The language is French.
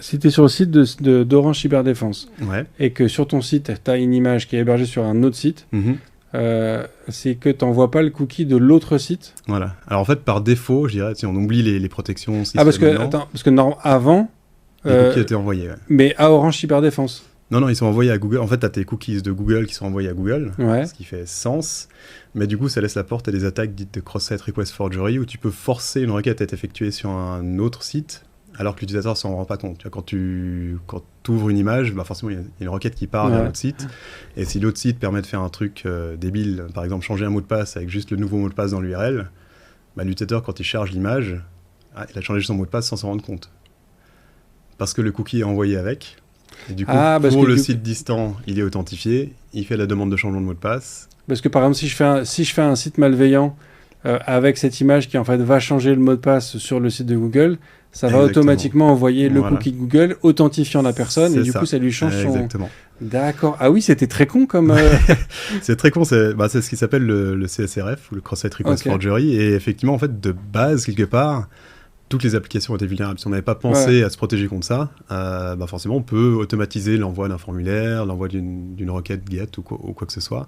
si tu es sur le site d'Orange Cyberdéfense Ouais. et que sur ton site, tu as une image qui est hébergée sur un autre site, c'est que tu n'envoies pas le cookie de l'autre site. Voilà. Alors en fait, par défaut, je dirais, si on oublie les protections système Parce que avant, les cookies étaient envoyés. Ouais. mais à Orange Cyberdéfense. Non, ils sont envoyés à Google. En fait, tu as tes cookies de Google qui sont envoyés à Google, Ouais. ce qui fait sens. Mais du coup, ça laisse la porte à des attaques dites de cross-site request forgery, où tu peux forcer une requête à être effectuée sur un autre site, alors que l'utilisateur s'en rend pas compte. Tu vois, quand tu ouvres une image, forcément, il y a une requête qui part vers l'autre site. Et si l'autre site permet de faire un truc débile, par exemple changer un mot de passe avec juste le nouveau mot de passe dans l'URL, l'utilisateur, quand il charge l'image, il a changé son mot de passe sans s'en rendre compte. Parce que le cookie est envoyé avec. Et du coup, pour le site distant, il est authentifié, il fait la demande de changement de mot de passe. Parce que par exemple, si je fais un site malveillant avec cette image qui en fait va changer le mot de passe sur le site de Google, ça va automatiquement envoyer le cookie Google authentifiant la personne et du coup ça lui change son... Exactement. D'accord. Ah oui, c'était très con comme... C'est très con, c'est ce qui s'appelle le CSRF, ou le Cross-Site Request Forgery, et effectivement, en fait, de base, quelque part, toutes les applications étaient vulnérables. Si on n'avait pas pensé à se protéger contre ça, forcément, on peut automatiser l'envoi d'un formulaire, l'envoi d'une requête GET ou quoi que ce soit.